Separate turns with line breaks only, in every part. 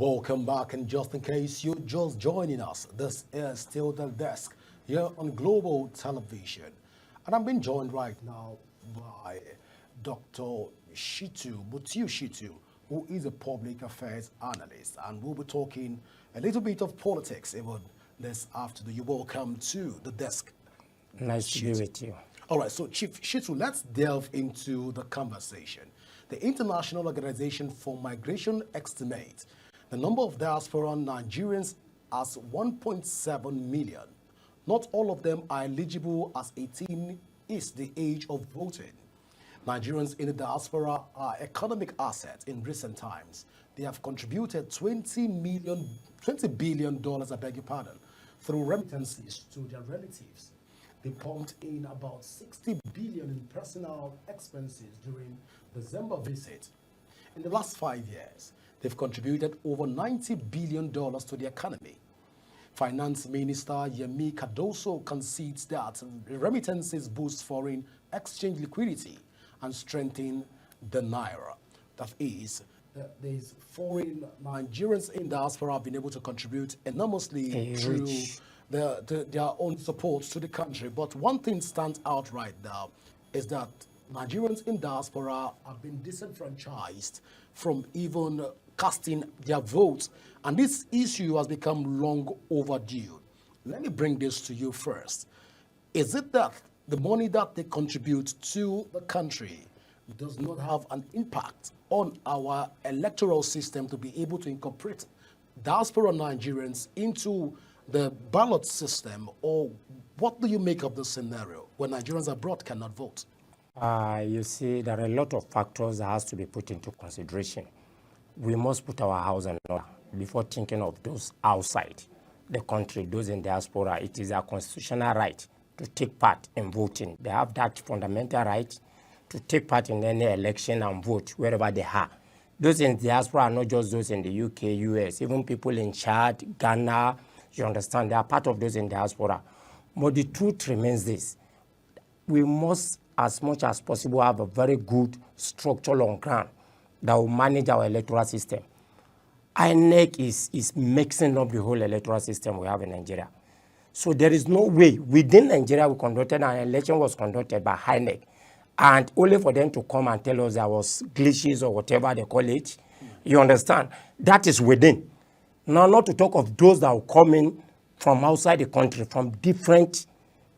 Welcome back, and just in case you're just joining us, this is still The Desk here on Global Television. And I'm being joined right now by Dr. Shittu, who is a public affairs analyst, and we'll be talking a little bit of politics even this afternoon. You're welcome to The Desk.
Nice to be with you.
All right, so Chief Shittu, let's delve into the conversation. The International Organization for Migration estimates the number of diaspora Nigerians as 1.7 million. Not all of them are eligible as 18 is the age of voting. Nigerians in the diaspora are economic assets in recent times. They have contributed $20 billion, I beg your pardon, through remittances to their relatives. They pumped in about 60 billion in personal expenses during the December visit. In the last 5 years, they've contributed over $90 billion to the economy. Finance Minister Yemi Cardoso concedes that remittances boost foreign exchange liquidity and strengthen the naira. That is, these foreign Nigerians in diaspora have been able to contribute enormously through their own support to the country. But one thing stands out right now is that Nigerians in diaspora have been disenfranchised from even casting their votes, and this issue has become long overdue. Let me bring this to you first. Is it that the money that they contribute to the country does not have an impact on our electoral system to be able to incorporate diaspora Nigerians into the ballot system, or what do you make of this scenario where Nigerians abroad cannot vote?
You see, there are a lot of factors that has to be put into consideration. We must put our house in order before thinking of those outside the country, those in diaspora. It is a constitutional right to take part in voting. They have that fundamental right to take part in any election and vote wherever they are. Those in diaspora are not just those in the UK, US, even people in Chad, Ghana, you understand, they are part of those in diaspora. But the truth remains this: we must, as much as possible, have a very good structure on ground that will manage our electoral system. INEC is mixing up the whole electoral system we have in Nigeria. So there is no way within Nigeria we conducted an election was conducted by INEC, and only for them to come and tell us there was glitches or whatever they call it. You understand? That is within. Now, not to talk of those that will come in from outside the country, from different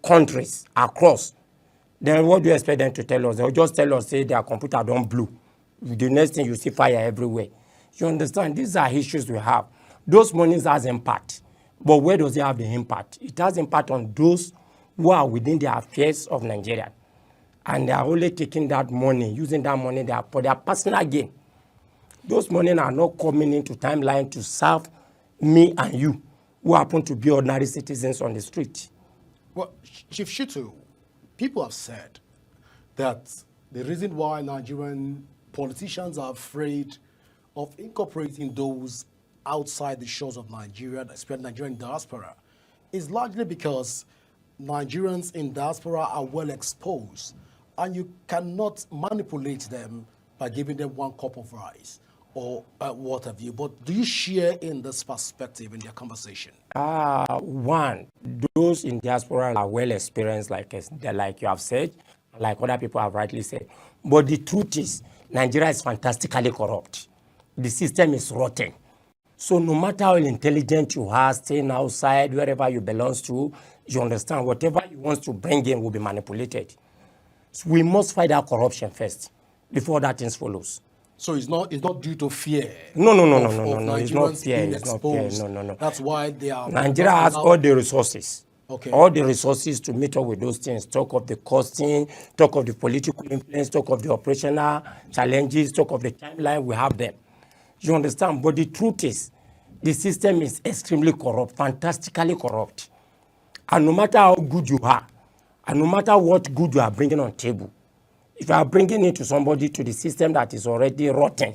countries across. Then what do you expect them to tell us? They'll just tell us, say their computer don't blue. The next thing you see fire everywhere. You understand? These are issues we have. Those monies has impact. But where does it have the impact? It has impact on those who are within the affairs of Nigeria. And they are only taking that money, using that money for their personal gain. Those money are not coming into timeline to serve me and you, who happen to be ordinary citizens on the street.
Well, Chief Shittu, people have said that the reason why Nigerian politicians are afraid of incorporating those outside the shores of Nigeria, especially Nigerian diaspora, is largely because Nigerians in diaspora are well exposed, and you cannot manipulate them by giving them one cup of rice or what have you. But do you share in this perspective in their conversation?
One, those in diaspora are well experienced, like you have said, like other people have rightly said. But the truth is, Nigeria is fantastically corrupt. The system is rotten. So no matter how intelligent you are, staying outside, wherever you belong to, you understand, whatever you want to bring in will be manipulated. So we must fight that corruption first, before that things follows.
So it's not due to fear.
No. It's not fear. It's not fear. No.
That's why they are.
Nigeria has all the resources.
Okay.
All the resources to meet up with those things. Talk of the costing, talk of the political influence, talk of the operational challenges, talk of the timeline. We have them. You understand? But the truth is, the system is extremely corrupt, fantastically corrupt. And no matter how good you are, and no matter what good you are bringing on table, if you are bringing it to somebody, to the system that is already rotten,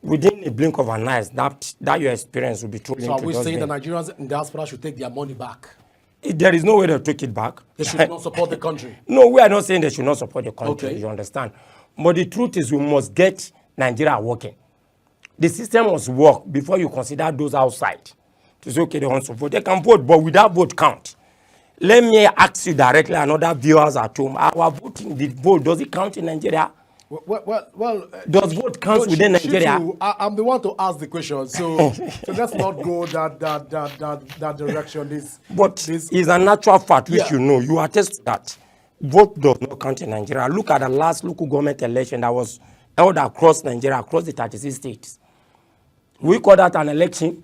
within a blink of an eye, that your experience will be truly.
So are we saying the Nigerians in diaspora should take their money back?
There is no way to take it back.
They should not support the country.
No, we are not saying they should not support the country.
Okay.
You understand? But the truth is, we must get Nigeria working. The system must work before you consider those outside to say, okay, they want to vote. They can vote, but without vote count. Let me ask you directly and other viewers at home, our voting, the vote, does it count in Nigeria? Does vote count within Nigeria?
Shittu, I'm the one to ask the question, so let's not go that direction.
But it's a natural fact which you know. You attest to that. Vote does not count in Nigeria. Look at the last local government election that was held across Nigeria, across the 36 states. We call that an election.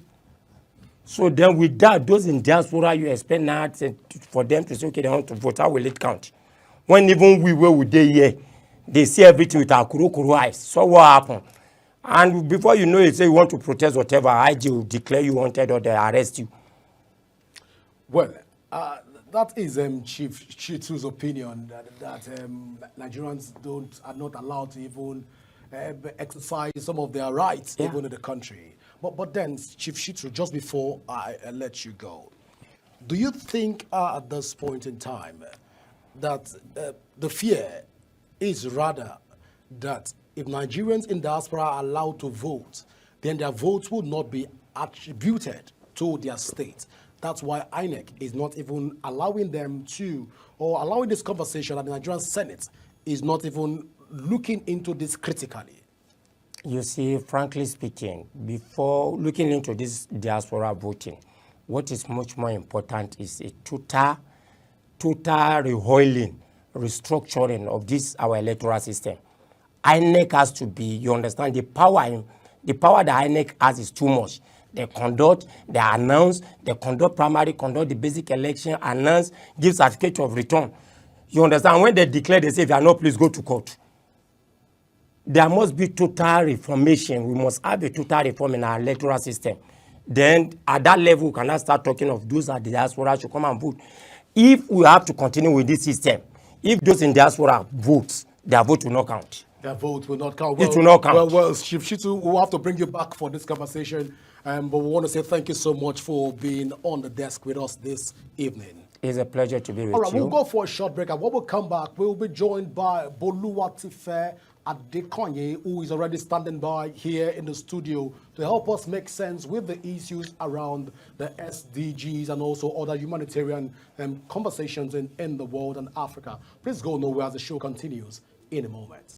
So then with that, those in diaspora, you expect now for them to say, okay, they want to vote. How will it count? When even we were with they here, they see everything with our kuru eyes. So what happened? And before you know it, say you want to protest whatever, IG will declare you wanted or they arrest you.
Well, that is Chief Shittu's opinion that Nigerians are not allowed to even exercise some of their rights even in the country. But then, Chief Shittu, just before I let you go, do you think at this point in time that the fear is rather that if Nigerians in diaspora are allowed to vote, then their votes will not be attributed to their state? That's why INEC is not even allowing them to, or allowing this conversation, and the Nigerian Senate is not even looking into this critically.
You see, frankly speaking, before looking into this diaspora voting, what is much more important is a total rehoiling, restructuring of this, our electoral system. INEC has to be, you understand, the power that INEC has is too much. They conduct, they announce, they conduct primary, conduct the basic election, announce, give certificate of return. You understand? When they declare, they say, if you are not, please go to court. There must be total reformation. We must have a total reform in our electoral system. Then, at that level, we can now start talking of those at the diaspora should come and vote. If we have to continue with this system, if those in diaspora vote, their vote will not count.
Their vote will not count.
It will not count.
Well, Chief Shittu, we'll have to bring you back for this conversation. But we want to say thank you so much for being on the desk with us this evening.
It's a pleasure to be with you.
All right, we'll go for a short break. And when we come back, we'll be joined by Boluwatife Adekonye, who is already standing by here in the studio to help us make sense with the issues around the SDGs and also other humanitarian conversations in the world and Africa. Please go nowhere as the show continues in a moment.